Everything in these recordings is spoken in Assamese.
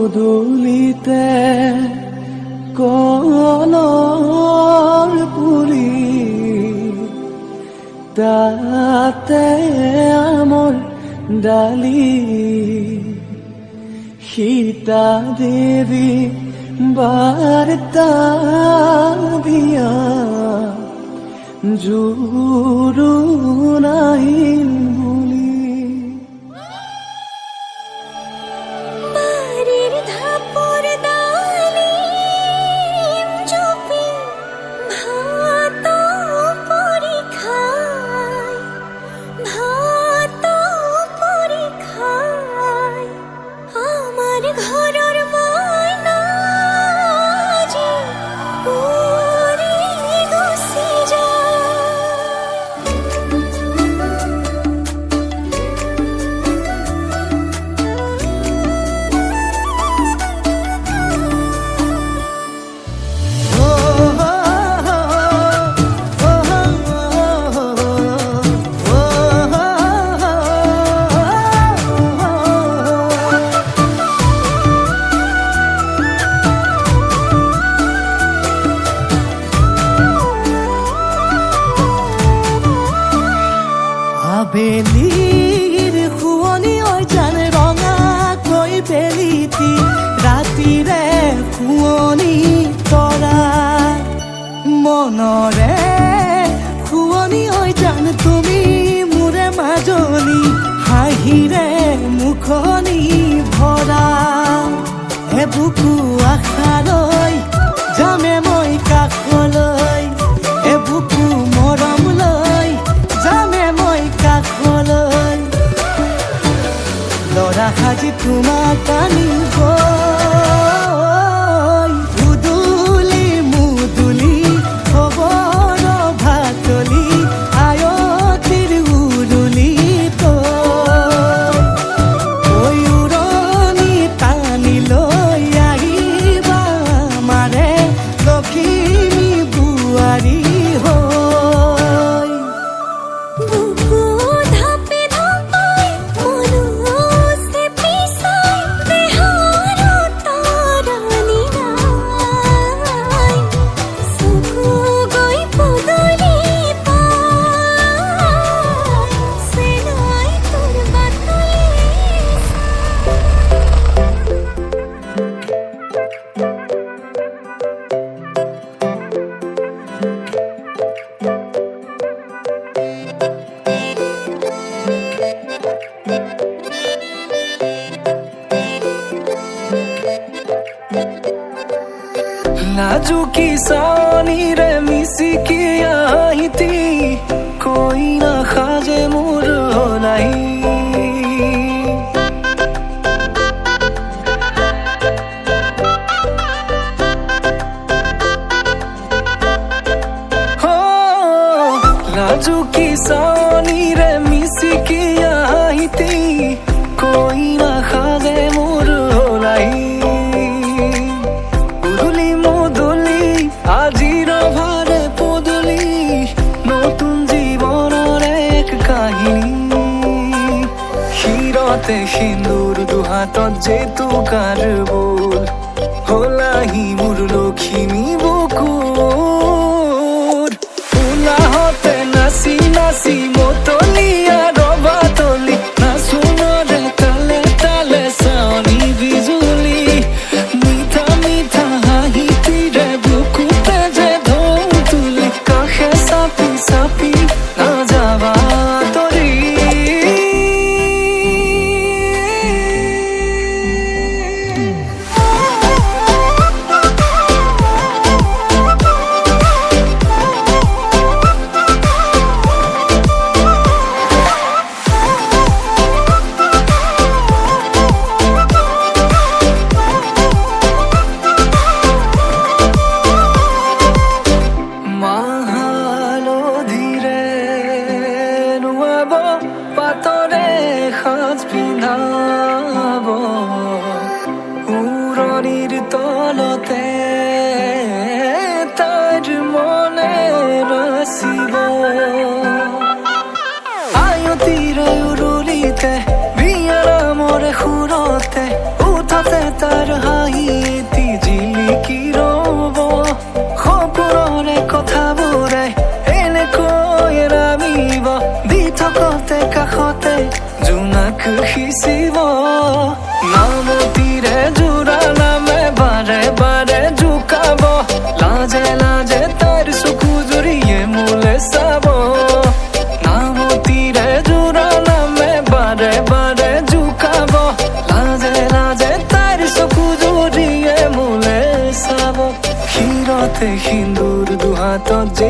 পদূলিতে কলৰ পুলি তাতে আমৰ ডালি সীতা দেৱী বাৰ্তা দিয়া জোৰো নাহিল বুলি আবেলিৰ শুৱনি অজান ৰঙাকৈ বেলিটি ৰাতিৰে শুৱনি তৰা মনৰে শুৱনি অজান তুমি মোৰে মাজনী হাঁহিৰে মুখনি ভৰা এবুকু আশালৈ যামে মই কাষলৈ এবুকু মৰম লৈ যামে মই কাষলৈ লৰা সাজি তোমাক আনিব উদুলি মুদুলি খবৰ ভাতলি আয়তিৰ উৰুলি তই উৰণি টানি লৈ আহিবা মাৰে লখিমী বোৱাৰী হৈ নাজুকি চাৱনিৰে মিচিকি আহিতি কৈ নাসাজে মোৰ নাই নাজুকি চাৱনিৰে মিচিকি আহিতি কৈ নাসাজে মোৰ নাই আজিৰ ভাৰে পদূলি নতুন জীৱনৰ এক কাহিনী শিৰতে সিন্দুৰ দুহাতত জেতুকাৰ বোল হলাহি মোৰ লখিমী বুকুৰ উলাহতে নাচি নাচি মতলীয়া ৰবা তলি নাচোনৰে তালে তালে চাৱনি বিজুলি মিঠা মিঠা হাঁহিতিৰে চাপি নাযাবা তৰি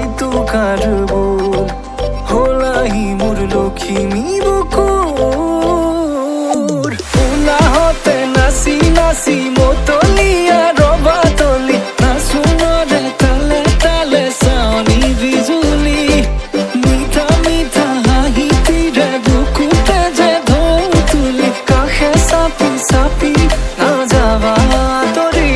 হয়তো কারবুল হলাই মোর লক্ষ্মী বুকুর উলা হতে নাচি নাচি মতলিয়া রবা তলি নাচুনরে তালে তালে সাউনি বিজুলি মিঠা মিঠা হাহি তীরে বুকুতে যে ঢৌ তুলি কাষে চাপি চাপি না যাবা তৰি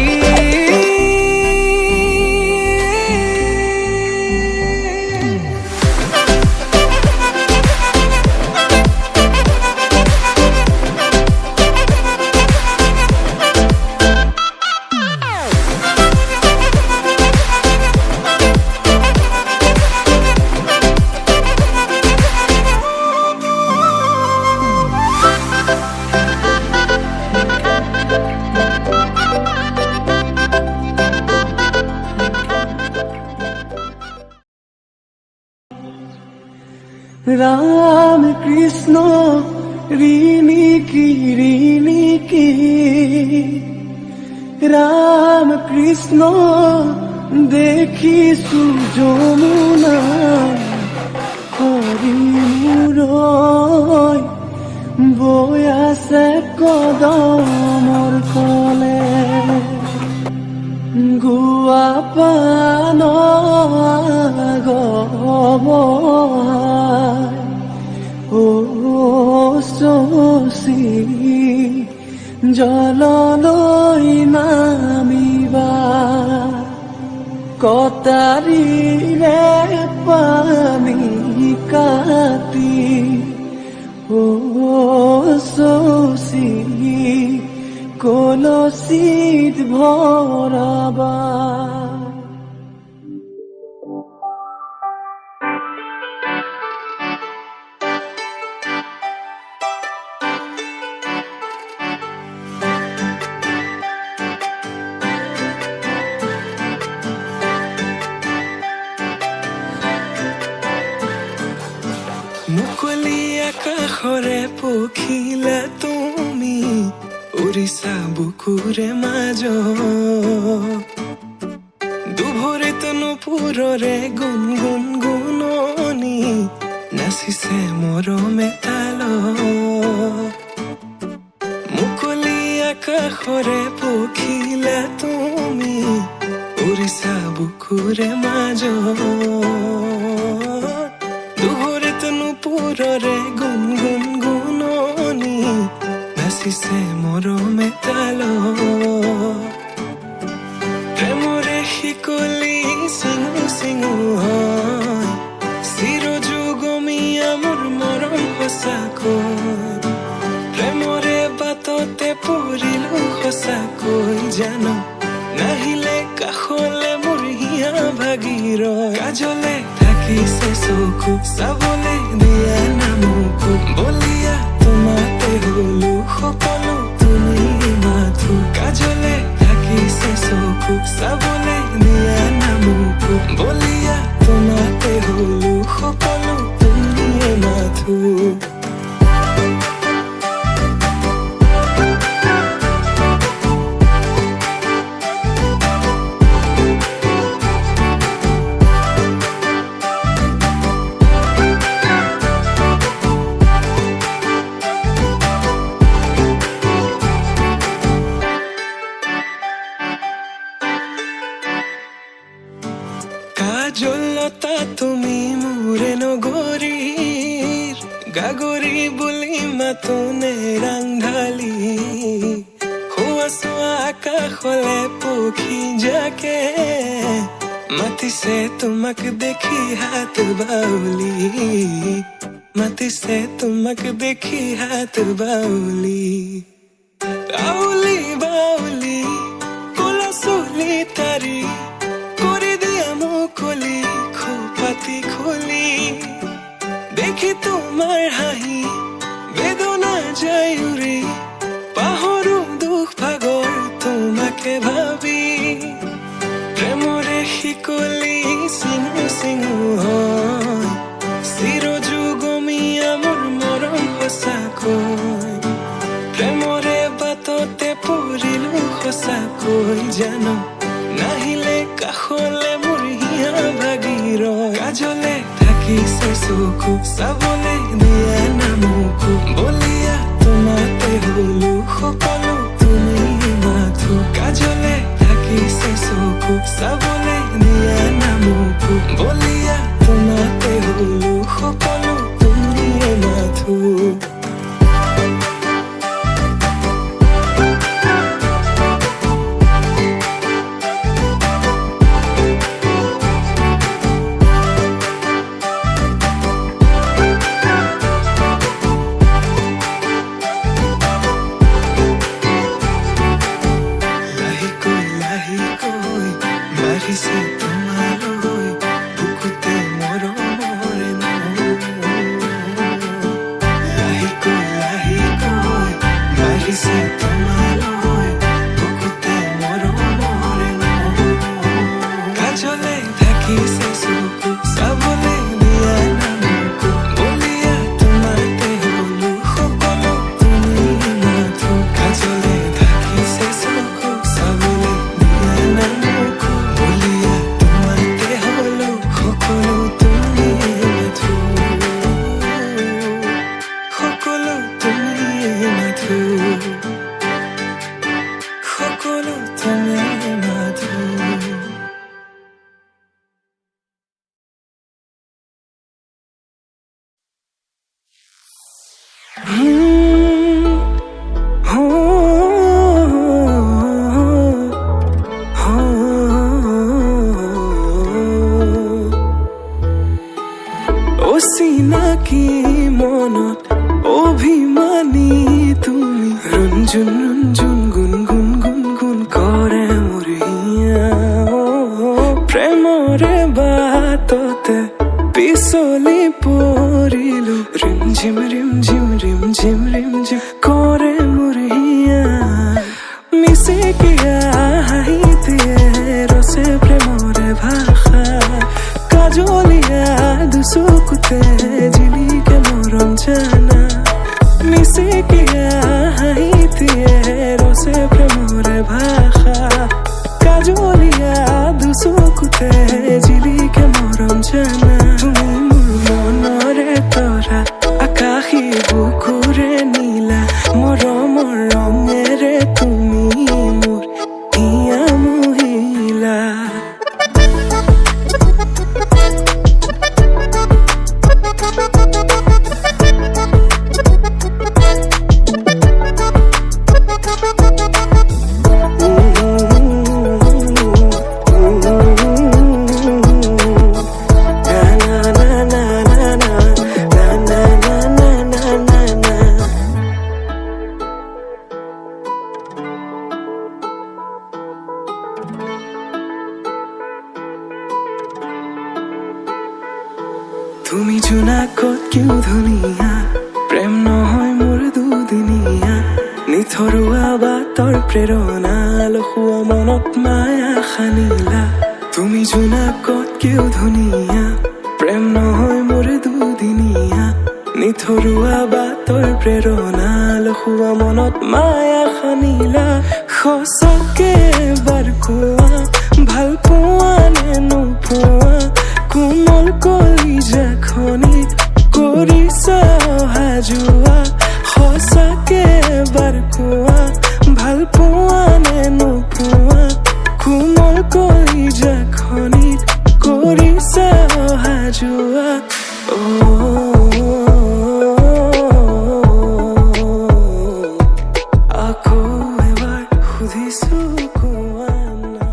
राम कृष्ण ऋणी की राम कृष्ण देखी सुजमुना हरि मुरय बयासे कदমৰ কলে গুয়া পান ও শশী জললৈ নামিবা কটাৰিৰে পানী কাটি ও শশী কলসিত ভৰাবা মুকলি আকাশৰে পখিলা তুমি উৰিছা বুকুৰে মাজত দুভৰিত নুপুৰৰে গুণ গুণ গুণনি নাচিছে মৰমে তালত মুকলি আকাশৰে পখিলা তুমি উৰিছা বুকুৰে মাজত দুভৰিত নুপুৰৰে গুণ গুণ গুণনি নাচিছে মৰমে তালত প্ৰেমৰে শিকলি চিঙু চিঙু হয় চিৰযুগমীয়া মোৰ মৰম সঁচাকৈ প্ৰেমৰে বাটতে পৰিলো সঁচাকৈ জানো নাহিলে কাষলে মোৰ হিয়া ভাগি ৰয় কাজলে থাকিছে চকু চাবলে দিয়া নামকো বলিয়া তোমাতে হলো সকলো তুমি মাথো কাজলে থাকিছে চকু চাবলে দিয়া নামকো বলিয়া তোমাতে হলো সকলো তুমি মাথো কাজলতা তুমি মোৰে নগৰীৰ গাগৰি বুলি মাতোনে ৰাংঢালি হোৱা চোৱা আকাশলে পক্ষী যাকে মাতিছে তোমাক দেখি হাত বাউলি মাতিছে তোমাক দেখি হাত বাউলি আউলি বাউলি কোলা চুলি তাৰি কৰি দিয়া মুকলি খোপাতি খুলি দেখি তোমাৰ হাঁহি বেদনা যায় উৰি পাহৰো দুখ ভাগৰ তোমাকে ভাবি প্ৰেমৰে শিকলি চিঙু চিঙু হয় চিৰযুগমীয়া মোৰ মৰম সঁচাকৈ প্ৰেমৰে বাটতে পৰিলো সঁচাকৈ জানো নাহিলে কাষলে মোৰ হিয়া ভাগি ৰয় কাজলে থাকিছে চকু চাবলে দিয়া নামকো বলিয়া তোমাতে হলো সকলো তুমি মাথো কাজলে থাকিছে চকু চাবলে দিয়া নামকো বলিয়া তোমাতে হলো সকলো তুমি মাথো বাঢ়িছে তোমালৈ বুকুতে মৰমৰে লাহেকৈ লাহেকৈ বাঢ়িছে তোমালৈ বুকুতে মৰমৰে কাজলে থাকিছে চকু চাবলে দিয়া নামকো বলিয়া তোমাতে হলো সকলো তুমি মাথো কাজলে থাকিছে চকু চাবলে দিয়া নামকো বলিয়া তোমাতে হলো সকলো তুমি মাথো সকলো তুমি মাথো সকলো তুমি মাথো অচিনাকি মনত অভিমানী তুমি ৰঞ্জুন ৰঞ্জুন গুণ গুণ গুণ গুণ কৰে মোৰ হিয়া প্ৰেমৰে বাটতে পিছলি পৰিলো ৰিম ঝিম ৰিম ঝিম ৰিম ঝিম ৰিম ঝিম কৰে মোৰ হিয়া মিচিকিয়া হাঁহিতে ৰচে প্ৰেমৰে ভাষা কাজলিয়া দুচকুতে জিলিকে মৰম জানা মিচিকিয়া হাঁহিতে ৰচে প্ৰেমৰে ভাষা কাজলিয়া দুচকুতে জিলিকে মৰম জানা তুমি মোৰ মনৰে তৰা আকাশী বুকুৰে নীলা মৰমৰ ৰঙেৰে তুমি মোৰ হিয়া মহিলা তুমি জোনাকত কিয় ধুনীয়া প্ৰেম নহয় মোৰ দুদিনীয়া নিথৰুৱা বাটৰ প্ৰেৰণা লখুৱা মনত মায়া সানিলা তুমি জোনাকত কিয় ধুনীয়া প্ৰেম নহয় মোৰ দুদিনীয়া নিথৰুৱা বাটৰ প্ৰেৰণা লখুৱা মনত মায়া সানিলা সঁচাকে এবাৰ কোৱা ভাল পোৱা নে নোপোৱা কোমল কলিজাখনিত কৰিছা অহা যোৱা সঁচাকে এবাৰ কোৱা ভাল পোৱা নে নোপোৱা কোমল কলিজাখনিত কৰিছা অহা যোৱা আকৌ এবাৰ সুধিছো কোৱা না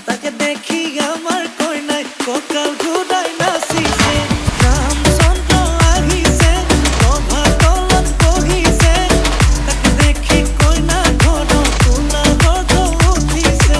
তাকে দেখি আমার কইনাই ককাল ঘুরাই নাচিছে রামচন্দ্র আহিছে প্রভা তলত বহিছে তাকে দেখি কইনা ঘর তোলা গর্ভ উঠিছে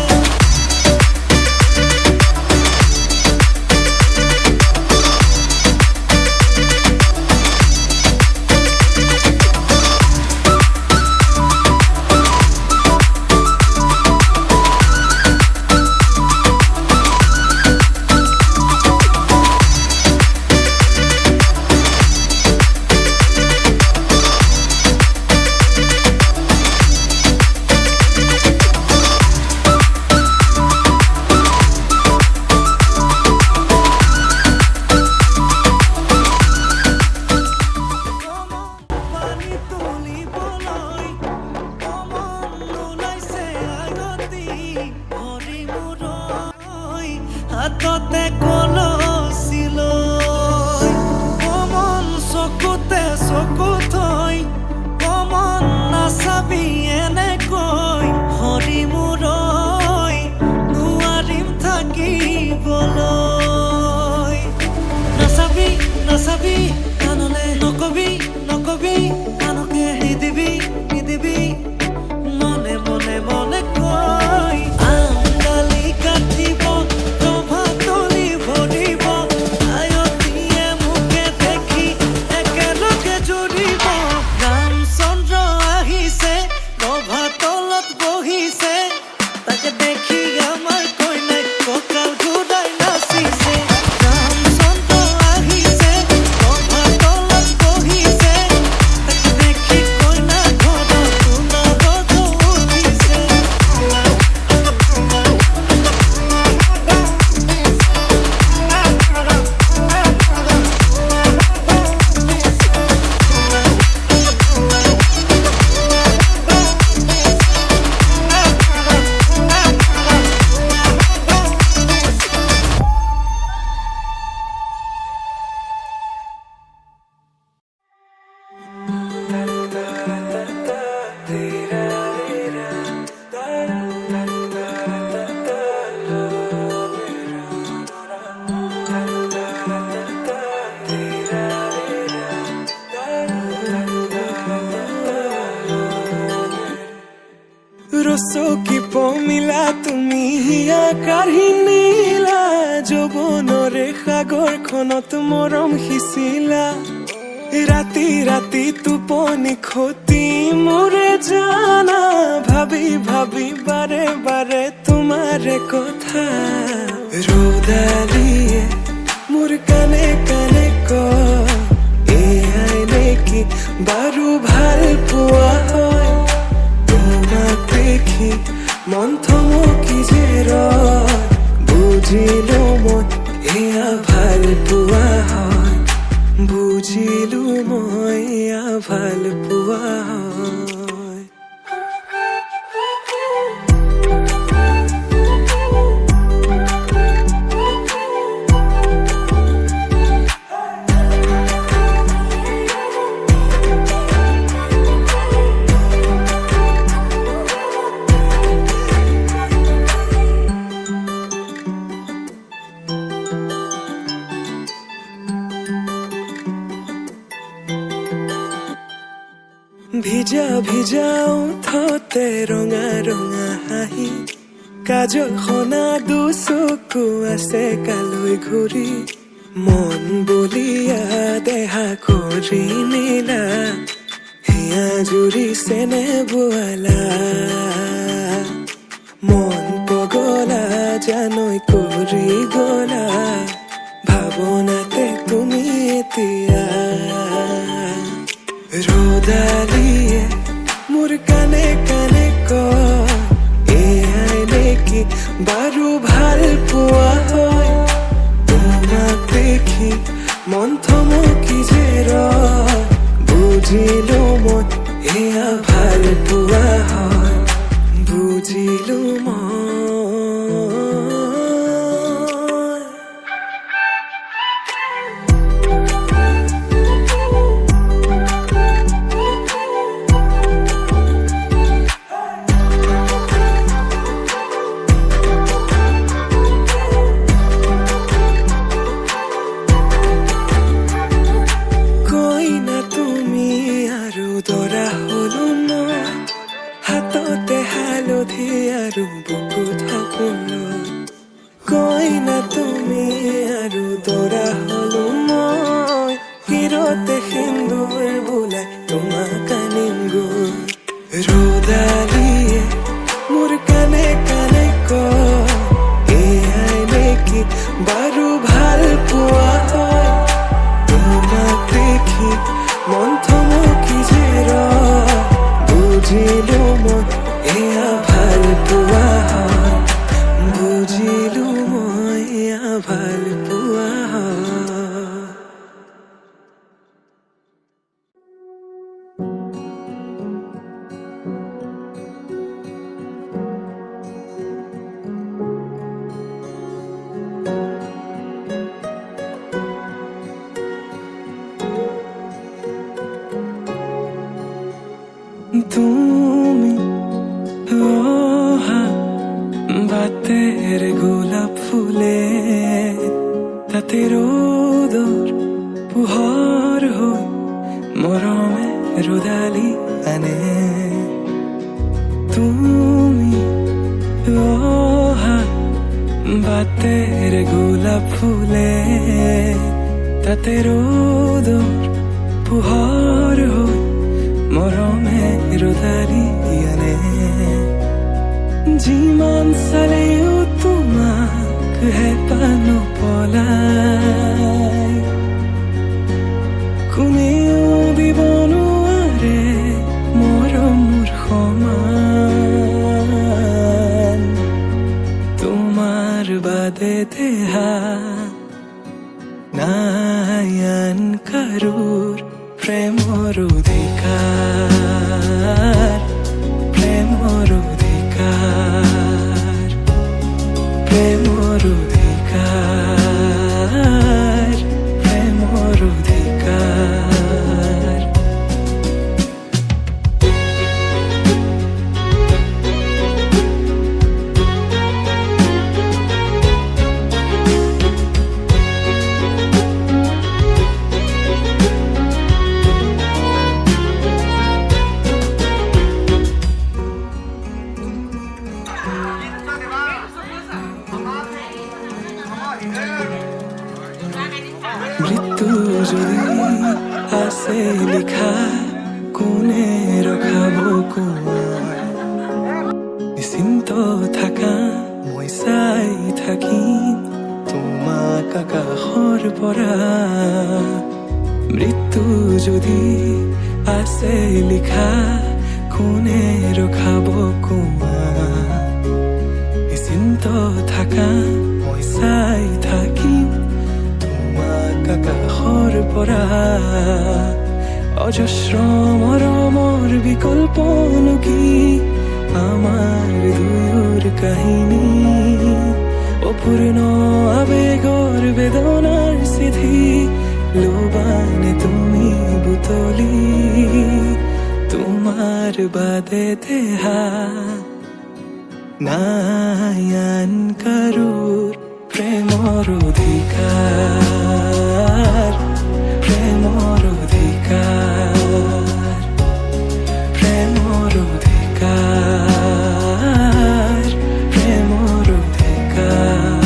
হাততে কলছিল কমন চকুতে চকু থৈ কমন নাচাবি এনেকৈ হৰি মূৰৈ নোৱাৰিম থাকিবলৈ নাচাবি নাচাবি কাণলে নকবি নকবি কাণকে নিদিবি নিদিবি মনে মনে মনে কৈ আমডালি কাটিব ৰচকি পমিলা তুমি হিয়া কাঢ়ি নিলা যৌৱনৰে সাগৰখনত মৰম সিঁচিলা ৰাতি ৰাতি টোপনি খতি মোৰে জানা ভাবি ভাবি বাৰে বাৰে তোমাৰে কথা ৰ'দালিয়ে মোৰ কানে কানে কয় এয়াই নেকি বাৰু ভাল পোৱা হয় তোমাক দেখি মন থমকি যে ৰয় বুজিলো মই এয়া ভাল পোৱা হয় বুজিলো মই এয়া ভাল পোৱা হয় ভিজা ভিজা উঠতে ৰঙা ৰঙা হাঁহি কাজল সনা দুচকু আছে কালৈ ঘূৰি মন বলিয়া দেহা কৰি নিলা হিয়া জুৰিছেনে বোৱালা মন পগলা জানৈ কৰি গলা ভাৱনাতে তুমি এতিয়া ৰ'দালিয়ে মোৰ কানে কানে কয় এয়াই নেকি বাৰু ভাল পোৱা হয় তোমাক দেখি মন থমকি যে ৰয় বুজিলো মই এয়া ভাল পোৱা হয় বুজিলো মই সপোনত কৈ না তুমি আৰু দৰা হলো মই হিৰতে সিন্দুৰ বোলাই তোমাক আনিম গৈ ৰ'দালিয়ে মোৰ কানে কানে কয় এয়াই নেকি বাৰু ভাল পোৱা হয় তোমাক দেখি মন থমকি যে ৰয় বুজিলো মই এয়া ভাল পোৱা হয় বুজিলো মই এয়া ভাল পোৱা হয় তুমি অহা বাতেৰ গোলাপ ফুলে তাতে ৰোদৰ পোহৰ হৈ মৰমে ৰ'দালি আনে তুমি অহা বাতেৰ গোলাপ ফুলে তাতে ৰোদৰ পোহৰ হৈ মৰমে ৰ'দালি আনে যিমান চালেও তোমাক হেঁপাহ নপলাই কোনেও দিব নোৱাৰে মৰমৰ সমান তোমাৰ বাদে দেহা নাই আন কাৰোৰ প্ৰেমৰ অধিকাৰ প্ৰেমৰ অধিকাৰ প্ৰেমৰ অধিকাৰ প্ৰেমৰ অধিকাৰ মৃত্যু যদি আছে লিখা কোনে ৰখাব কোৱা নিশ্চিন্ত থাকা মই চাই থাকিম তোমাক আকাশৰ পৰা মৃত্যু যদি আছে লিখা কোনে ৰখাব কোৱা নিশ্চিন্ত থাকা মই চাই থাকিম আকাশৰ পৰা অজস্ৰ মৰমৰ বিকল্পনো কি আমাৰ দুয়োৰ কাহিনী অপূৰ্ণ আবেগৰ বেদনাৰ চিঠি লোবানে তুমি বুটলি তোমাৰ বাদে দেহা নাই আন কাৰোৰ প্ৰেমৰ অধিকাৰ প্ৰেমৰ অধিকাৰ প্ৰেমৰ অধিকাৰ প্ৰেমৰ অধিকাৰ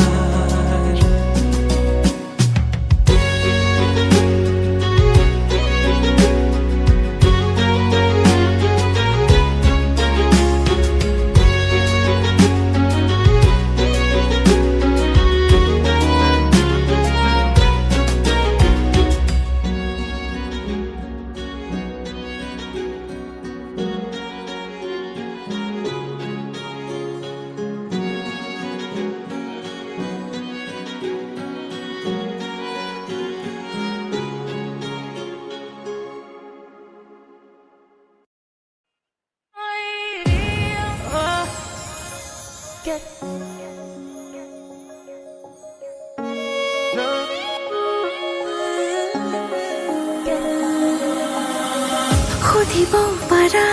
সুধিব পাৰা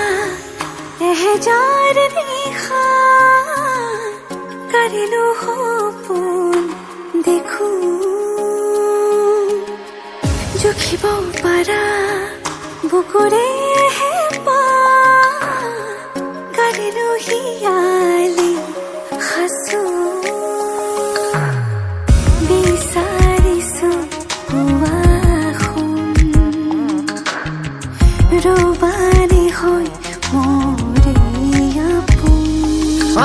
এহেজাৰ নিশা কাঢ়িলো সপোন দেখো জুখিব পাৰা বুকুৰে হেঁপাহ কাঢ়িলো হিয়ালি সাজ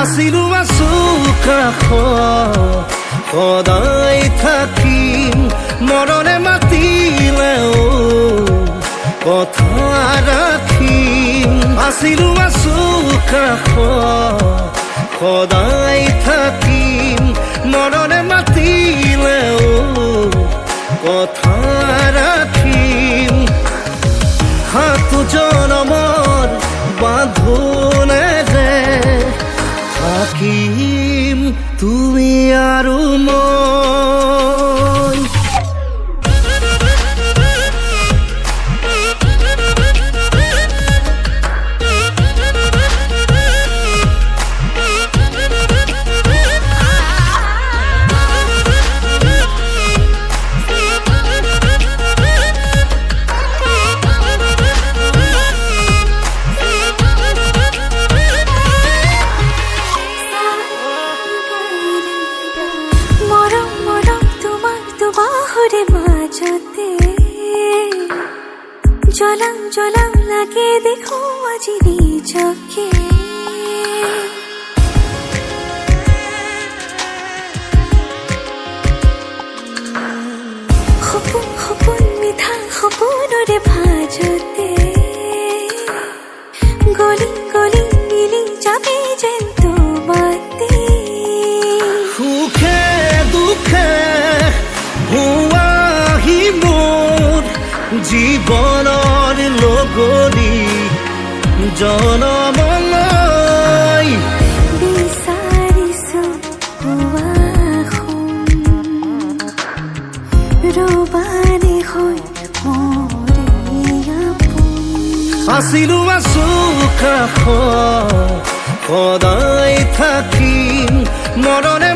আছিলো আছো কাষত সদায় থাকিম মৰণে মাতিলেও কথা ৰাখিম আছিলো আছো কাষত সদায় থাকিম মৰণে মাতিলেও কথা ৰাখিম সাতো জনমৰ বাঁধোনেৰে থাকিম তুমি আৰু মই মৰম মৰম তোমাৰ দুবাহুৰে মাজতে জ্বলাম জ্বলাম লাগে দেখো আজি নিজকে সপোন সপোন মিঠা সপোনৰে ভাজতে গলি গলি মিলি যাবে যেন তোমাতে সুখে দুখে হোৱাহি মোৰ জীৱনৰ লগৰী জনমলৈ বিচাৰিছো ৰবানে হৈ মৰে আপোন আছিলো আছো কাষত সদায় থাকিম মৰণে